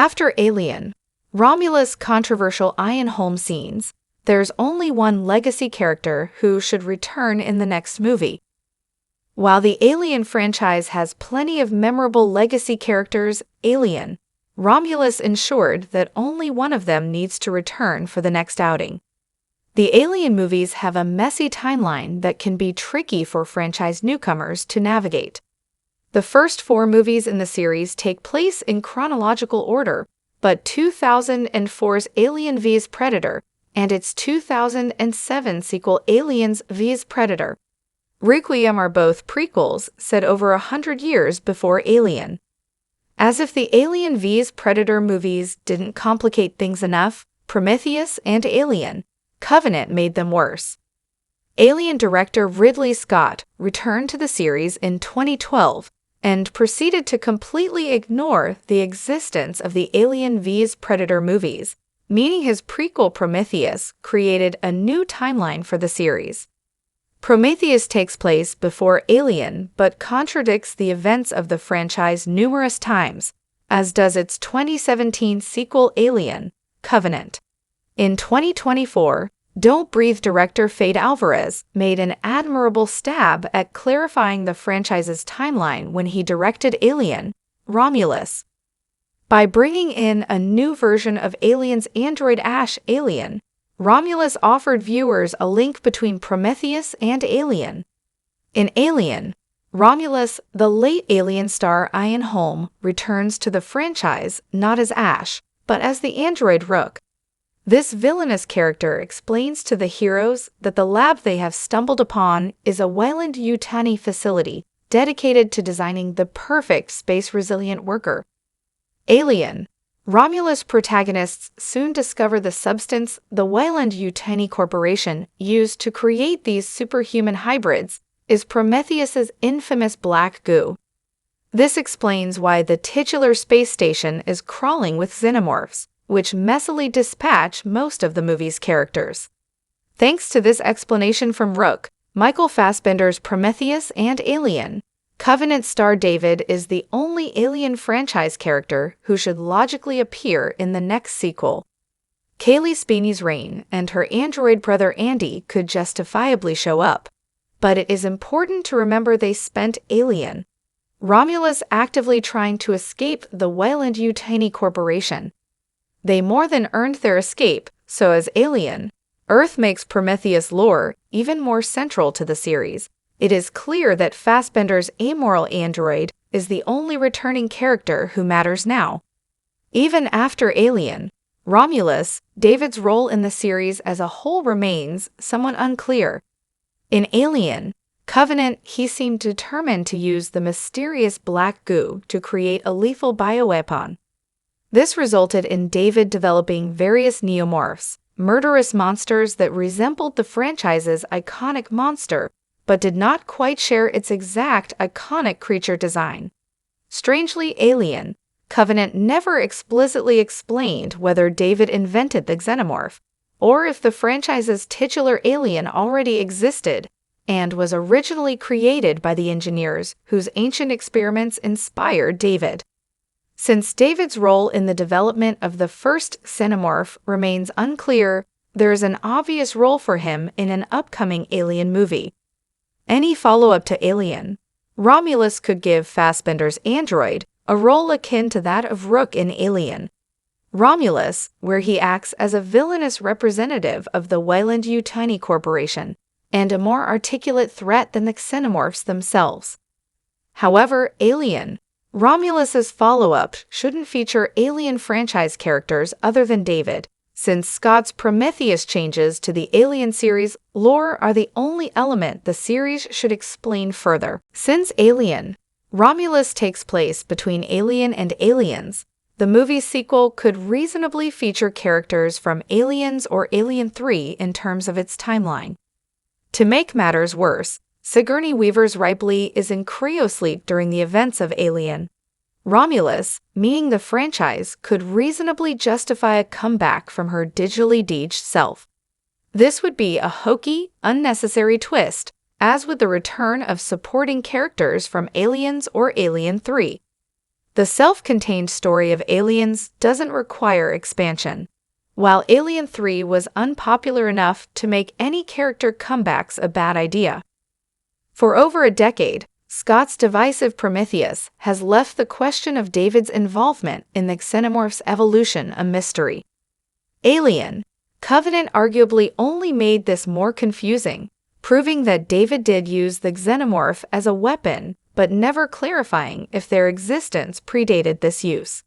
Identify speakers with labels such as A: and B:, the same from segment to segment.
A: After Alien, Romulus' controversial Ian Holm scenes, there's only one legacy character who should return in the next movie. While the Alien franchise has plenty of memorable legacy characters, Alien, Romulus ensured that only one of them needs to return for the next outing. The Alien movies have a messy timeline that can be tricky for franchise newcomers to navigate. The first 4 movies in the series take place in chronological order, but 2004's Alien vs. Predator and its 2007 sequel Aliens vs. Predator Requiem are both prequels set over 100 years before Alien. As if the Alien vs. Predator movies didn't complicate things enough, Prometheus and Alien, Covenant made them worse. Alien director Ridley Scott returned to the series in 2012 and proceeded to completely ignore the existence of the Alien vs. Predator movies, meaning his prequel Prometheus created a new timeline for the series. Prometheus takes place before Alien but contradicts the events of the franchise numerous times, as does its 2017 sequel Alien, Covenant. In 2024, Don't Breathe director Fede Alvarez made an admirable stab at clarifying the franchise's timeline when he directed Alien, Romulus. By bringing in a new version of Alien's android Ash Alien, Romulus offered viewers a link between Prometheus and Alien. In Alien, Romulus, the late Alien star Ian Holm, returns to the franchise not as Ash, but as the android Rook. This villainous character explains to the heroes that the lab they have stumbled upon is a Weyland-Yutani facility dedicated to designing the perfect space-resilient worker. Alien. Romulus protagonists soon discover the substance the Weyland-Yutani Corporation used to create these superhuman hybrids is Prometheus's infamous black goo. This explains why the titular space station is crawling with xenomorphs, which messily dispatch most of the movie's characters. Thanks to this explanation from Rook, Michael Fassbender's Prometheus and Alien, Covenant star David is the only Alien franchise character who should logically appear in the next sequel. Kaylee Spiney's Reign and her android brother Andy could justifiably show up, but it is important to remember they spent Alien, Romulus actively trying to escape the Weyland-Yutani Corporation. They more than earned their escape, so as Alien, Earth makes Prometheus lore even more central to the series. It is clear that Fassbender's amoral android is the only returning character who matters now. Even after Alien, Romulus, David's role in the series as a whole remains somewhat unclear. In Alien, Covenant, he seemed determined to use the mysterious black goo to create a lethal bioweapon. This resulted in David developing various neomorphs, murderous monsters that resembled the franchise's iconic monster, but did not quite share its exact iconic creature design. Strangely, Alien, Covenant never explicitly explained whether David invented the xenomorph, or if the franchise's titular alien already existed and was originally created by the engineers whose ancient experiments inspired David. Since David's role in the development of the first xenomorph remains unclear, there is an obvious role for him in an upcoming Alien movie. Any follow-up to Alien, Romulus could give Fassbender's android a role akin to that of Rook in Alien. Romulus, where he acts as a villainous representative of the Weyland-Yutani Corporation, and a more articulate threat than the xenomorphs themselves. However, Alien, Romulus's follow-up shouldn't feature Alien franchise characters other than David, since Scott's Prometheus changes to the Alien series lore are the only element the series should explain further. Since Alien, Romulus takes place between Alien and Aliens, the movie's sequel could reasonably feature characters from Aliens or Alien 3 in terms of its timeline. To make matters worse, Sigourney Weaver's Ripley is in cryosleep during the events of Alien. Romulus, meaning the franchise, could reasonably justify a comeback from her digitally deaged self. This would be a hokey, unnecessary twist, as with the return of supporting characters from Aliens or Alien 3. The self-contained story of Aliens doesn't require expansion. While Alien 3 was unpopular enough to make any character comebacks a bad idea. For over a decade, Scott's divisive Prometheus has left the question of David's involvement in the xenomorph's evolution a mystery. Alien Covenant arguably only made this more confusing, proving that David did use the xenomorph as a weapon, but never clarifying if their existence predated this use.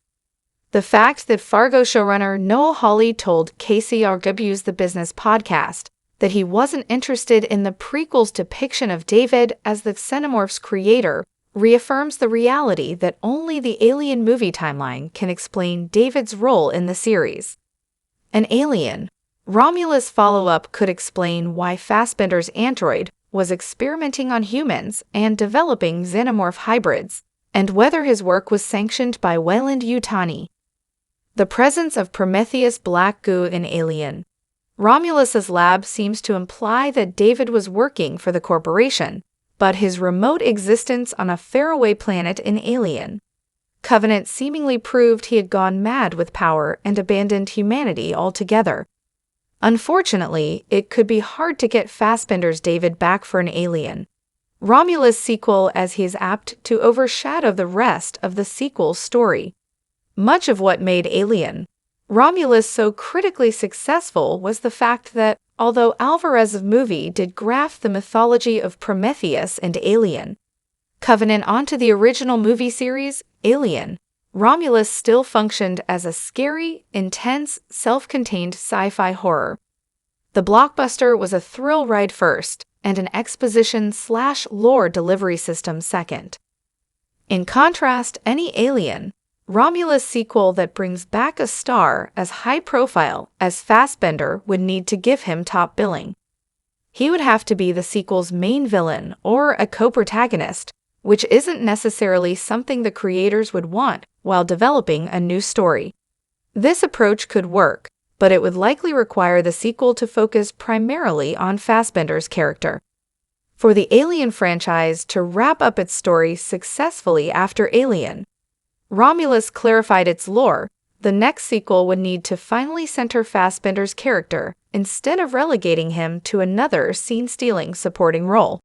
A: The fact that Fargo showrunner Noah Hawley told KCRW's The Business podcast that he wasn't interested in the prequel's depiction of David as the xenomorph's creator reaffirms the reality that only the Alien movie timeline can explain David's role in the series. An Alien Romulus follow-up could explain why Fassbender's android was experimenting on humans and developing xenomorph hybrids, and whether his work was sanctioned by Weyland-Yutani. The presence of Prometheus black goo in Alien Romulus's lab seems to imply that David was working for the corporation, but his remote existence on a faraway planet in Alien Covenant seemingly proved he had gone mad with power and abandoned humanity altogether. Unfortunately, it could be hard to get Fassbender's David back for an Alien Romulus sequel, as he is apt to overshadow the rest of the sequel's story. Much of what made Alien Romulus so critically successful was the fact that, although Alvarez's movie did graft the mythology of Prometheus and Alien Covenant onto the original movie series, Alien Romulus still functioned as a scary, intense, self-contained sci-fi horror. The blockbuster was a thrill ride first, and an exposition/lore delivery system second. In contrast, any Alien Romulus sequel that brings back a star as high-profile as Fassbender would need to give him top billing. He would have to be the sequel's main villain or a co-protagonist, which isn't necessarily something the creators would want while developing a new story. This approach could work, but it would likely require the sequel to focus primarily on Fassbender's character. For the Alien franchise to wrap up its story successfully after Alien Romulus clarified its lore, the next sequel would need to finally center Fassbender's character instead of relegating him to another scene-stealing supporting role.